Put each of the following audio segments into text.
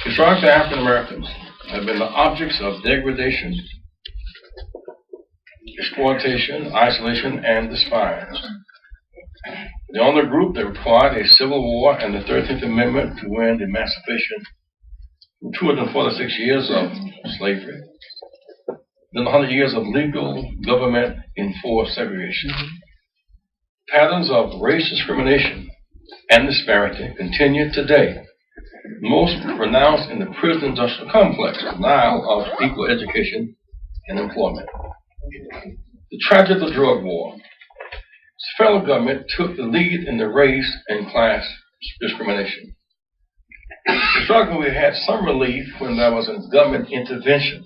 Historically, African Americans have been the objects of degradation, exploitation, isolation, and despised. The only group that required a civil war and the 13th Amendment to win emancipation from 246 years of slavery, then 100 years of legal government enforced segregation. Patterns of race discrimination and disparity continue today, most pronounced in the prison industrial complex, denial of equal education and employment. The tragedy of the drug war. The federal government took the lead in the race and class discrimination. Historically, we had some relief when there was a government intervention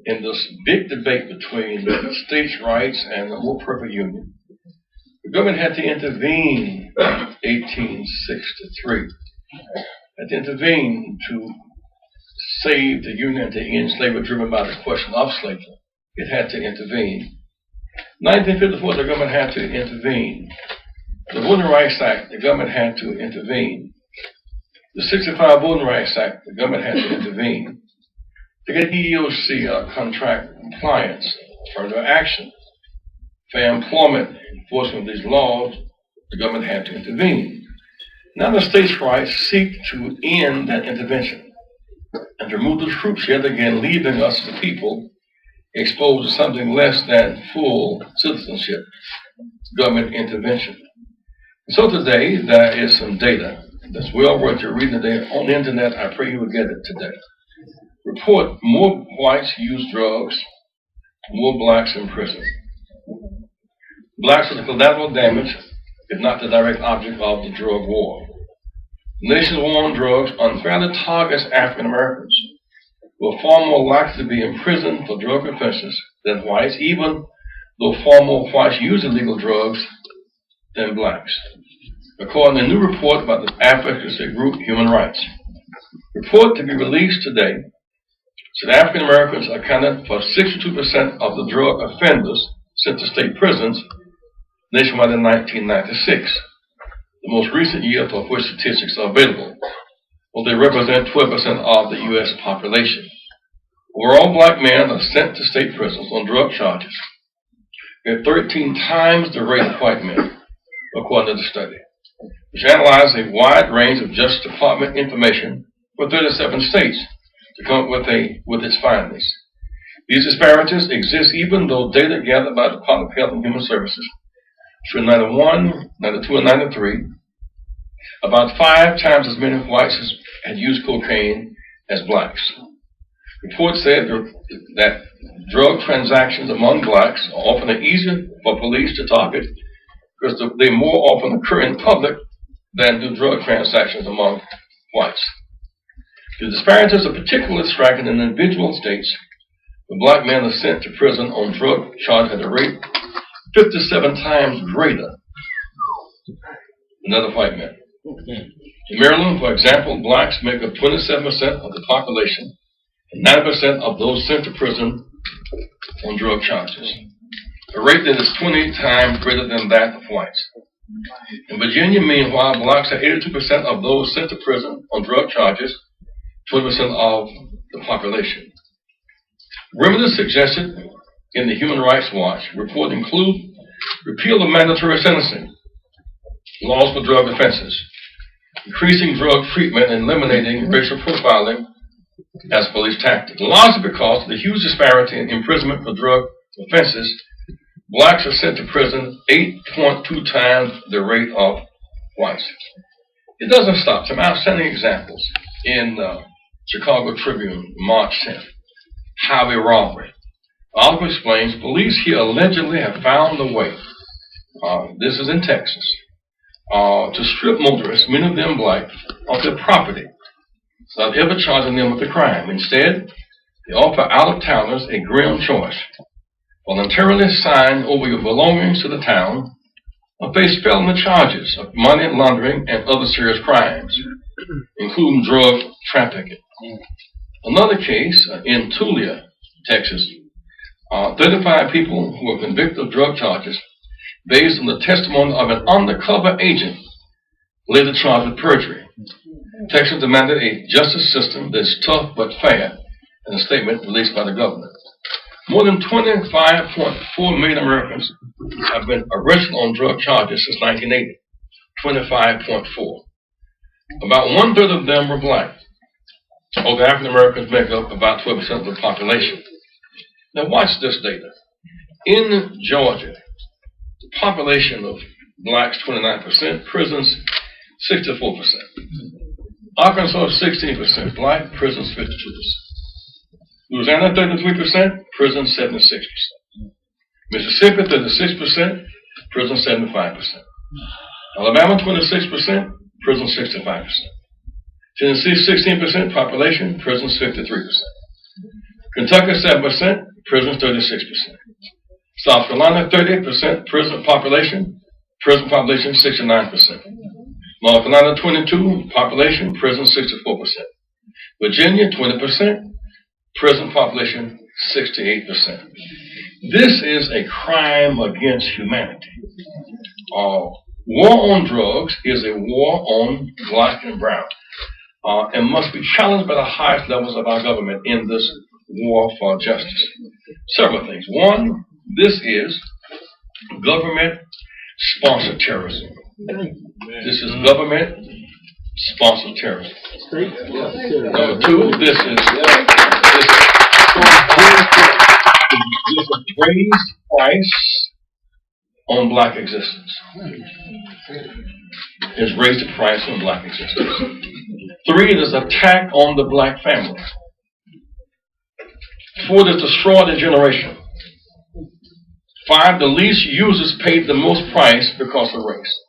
in this big debate between states' rights and the more perfect union. The government had to intervene in 1863. Had to intervene to save the union and to end slavery driven by the question of slavery. It had to intervene. 1954, the government had to intervene. The Voting Rights Act, the government had to intervene. The 65 Voting Rights Act, the government had to intervene. To get EEOC contract compliance, further action, fair employment, enforcement of these laws, the government had to intervene. Now the states' rights seek to end that intervention and to remove the troops yet again, leaving us, the people, exposed to something less than full citizenship, government intervention. So today, there is some data that's well worth your reading today on the internet. I pray you will get it today. Report more whites use drugs, more blacks in prison. Blacks are the collateral damage, if not the direct object of the drug war. The nation's war on drugs unfairly targets African Americans, who are far more likely to be imprisoned for drug offenses than whites, even though far more whites use illegal drugs than blacks. According to a new report about the advocacy group Human Rights. Report to be released today said African Americans accounted for 62% of the drug offenders sent to state prisons nationwide in 1996, the most recent year for which statistics are available. Well, they represent 12% of the U.S. population. Overall, black men are sent to state prisons on drug charges at 13 times the rate of white men, according to the study, which analyzed a wide range of Justice Department information for 37 states to come up with its findings. These disparities exist even though data gathered by the Department of Health and Human Services between 91, 92, and 93, about 5 times as many whites had used cocaine as blacks. Reports said that drug transactions among blacks are often easier for police to target because they more often occur in public than do drug transactions among whites. The disparities are particularly striking in individual states where black men are sent to prison on drug charges at a rate 57 times greater than other white men. In Maryland, for example, blacks make up 27% of the population and 90% of those sent to prison on drug charges, a rate that is 20 times greater than that of whites. In Virginia, meanwhile, blacks are 82% of those sent to prison on drug charges, 20% of the population. Remedies suggested in the Human Rights Watch report include repeal of mandatory sentencing, laws for drug offenses, increasing drug treatment, and eliminating racial profiling as a police tactic. Largely because of the huge disparity in imprisonment for drug offenses, blacks are sent to prison 8.2 times the rate of whites. It doesn't stop. Some outstanding examples in Chicago Tribune, March 10th. Highway robbery. The article explains police here allegedly have found a way, this is in Texas, to strip motorists, many of them black, of their property without ever charging them with a crime. Instead, they offer out-of-towners a grim choice: voluntarily sign over your belongings to the town or face felony charges of money laundering and other serious crimes, including drug trafficking. Another case in Tulia, Texas, 35 people who were convicted of drug charges based on the testimony of an undercover agent later charged with perjury. Texas demanded a justice system that is tough but fair, in a statement released by the government. More than 25.4 million Americans have been arrested on drug charges since 1980. 25.4. About one-third of them were black. Although African Americans make up about 12% of the population. Now watch this data. In Georgia, the population of blacks 29%, prisons 64%. Arkansas 16%, black, prisons 52%. Louisiana 33%, prisons 76%. Mississippi 36%, prisons 75%. Alabama 26%, prisons 65%. Tennessee 16% population, prisons 53%. Kentucky 7%, prisons 36%. South Carolina 30% prison population 69%. North Carolina 22 population, prison 64%. Virginia 20%, prison population 68%. This is a crime against humanity. War on drugs is a war on black and brown, and must be challenged by the highest levels of our government in this war for justice. Several things. One, this is government-sponsored terrorism. This is government-sponsored terrorism. Number two, this is raised price on black existence. It's raised the price on black existence. Three, there's attack on the black family. Four, there's destroy the generation. Five, the least users paid the most price because of race.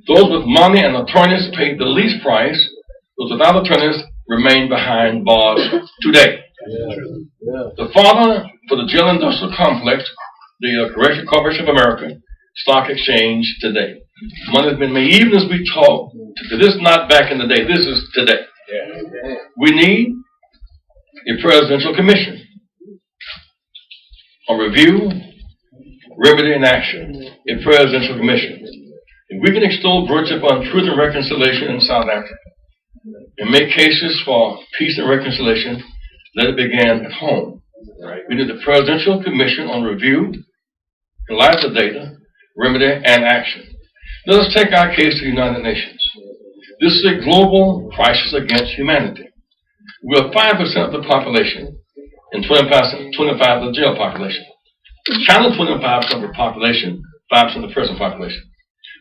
Those with money and attorneys paid the least price. Those without attorneys remain behind bars today. The father for the jail industrial complex, the Correctional Corporation of America, Stock Exchange today. Money has been made even as we talk. This is not back in the day. This is today. We need a presidential commission on review, remedy, and action. A presidential commission. If we can extol virtue upon truth and reconciliation in South Africa and make cases for peace and reconciliation, let it begin at home. We need a presidential commission on review, analyze the data, remedy, and action. Let us take our case to the United Nations. This is a global crisis against humanity. We are 5% of the population and 25% of the jail population. China 25% of the population, 5% of the prison population.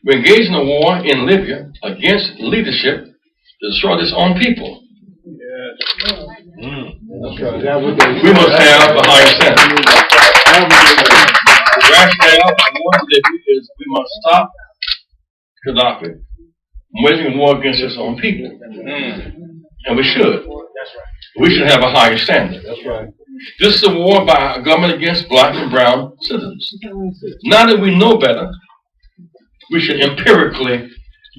We're engaged in a war in Libya against leadership to destroy its own people. We must have a higher standard. The rationale for war in Libya is we must stop Gaddafi from waging a war against his own people. And we should. We should have a higher standard. This is a war by a government against black and brown citizens. Now that we know better, we should empirically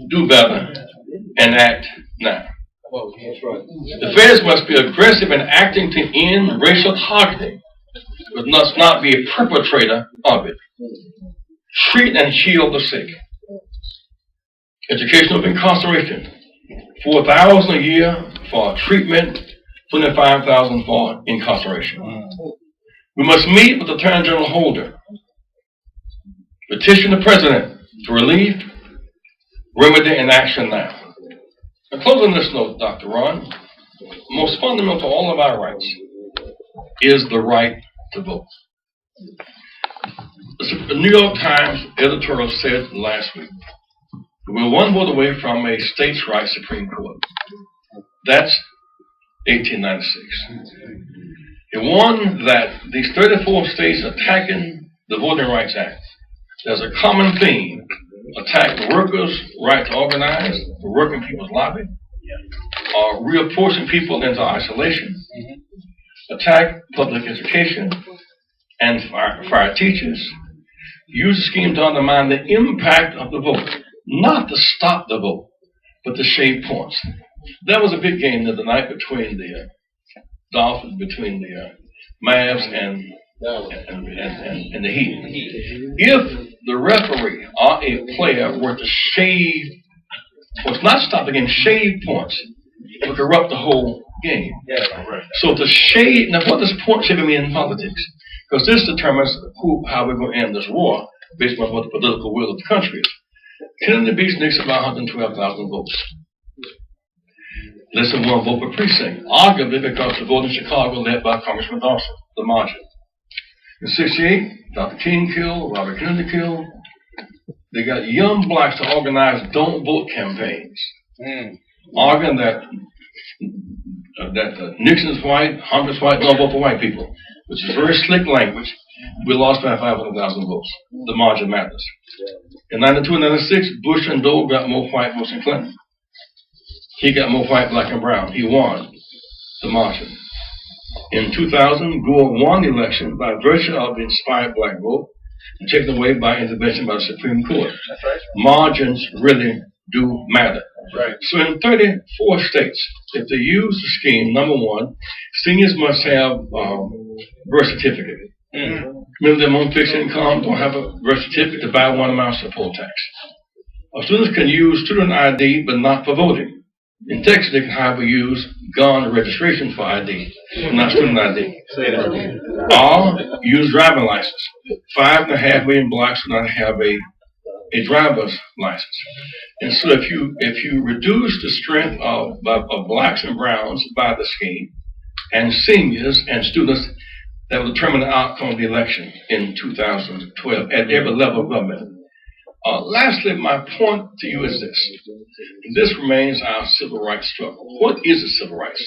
do better and act now. The feds must be aggressive in acting to end racial targeting, but must not be a perpetrator of it. Treat and heal the sick. Education of incarceration. $4,000 a year for treatment, $25,000 for incarceration. We must meet with the Attorney General Holder. Petition the President for relief, remedy, and action now. Now, closing this note, Dr. Ron, most fundamental to all of our rights is the right to vote. The New York Times editorial said last week, we're one vote away from a states' rights Supreme Court. That's 1896. It warned that these 34 states attacking the Voting Rights Act. There's a common theme. Attack the workers' right to organize, the working people's lobby, reapportion people into isolation, attack public education, and fire teachers, use a scheme to undermine the impact of the vote, not to stop the vote, but to shave points. That was a big game the other night between the Dolphins, between the Mavs and the Heat. If the referee or a player were to shave was not stopped against shade points. It would corrupt the whole game. So the shade, now what does point shaving mean in politics? Because this determines how we're going to end this war based on what the political will of the country is. Kennedy beats Nixon by 112,000 votes. Less than one vote per precinct, arguably because the vote in Chicago led by Congressman Dawson, the margin. In '68, Dr. King killed, Robert Kennedy killed. They got young blacks to organize don't vote campaigns, arguing that Nixon's white, Humphrey's white, don't vote for white people, which is very slick language. We lost by 500,000 votes. The margin matters. In '92 and '96, Bush and Dole got more white votes than Clinton. He got more white, black, and brown. He won the margin. In 2000, Gore won the election by virtue of the inspired black vote and taken away by intervention by the Supreme Court. That's right. Margins really do matter. Right. So in 34 states, if they use the scheme, number one, seniors must have birth certificate. Remember, their own fixed income don't have a birth certificate to buy one amount of poll tax. Students can use student ID, but not for voting. In Texas, they can however use gun registration for ID, not student ID. Or use driving license. 5.5 million blacks do not have a driver's license. And so if you reduce the strength of blacks and browns by the scheme, and seniors and students, that will determine the outcome of the election in 2012 at every level of government. Lastly, my point to you is this. This remains our civil rights struggle. What is the civil rights?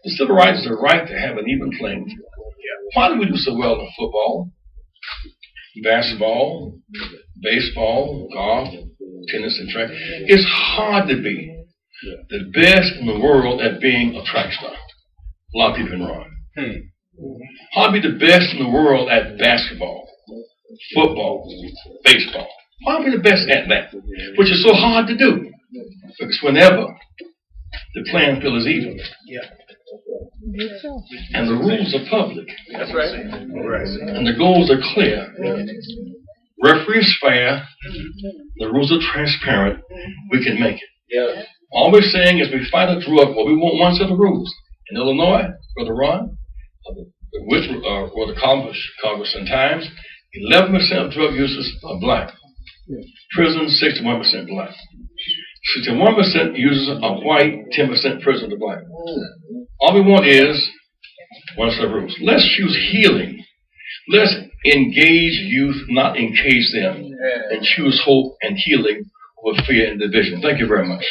The civil rights is the right to have an even playing field. Why do we do so well in football, basketball, baseball, golf, tennis, and track? It's hard to be the best in the world at being a track star. A lot of people can run. Hard to be the best in the world at basketball, football, baseball. Hard to be the best at that, which is so hard to do. Because whenever the playing field is even, and the rules are public, That's right. and the goals are clear, referee is fair, the rules are transparent, we can make it. All we're saying is we fight a drug war. We want one set of rules. In Illinois, Brother Ron, or the Congress and Times, 11% of drug users are black. Prison, 61% black. 61% users are white, 10% prison to black. All we want is one set of rules. Let's choose healing. Let's engage youth, not encase them, and choose hope and healing over fear and division. Thank you very much.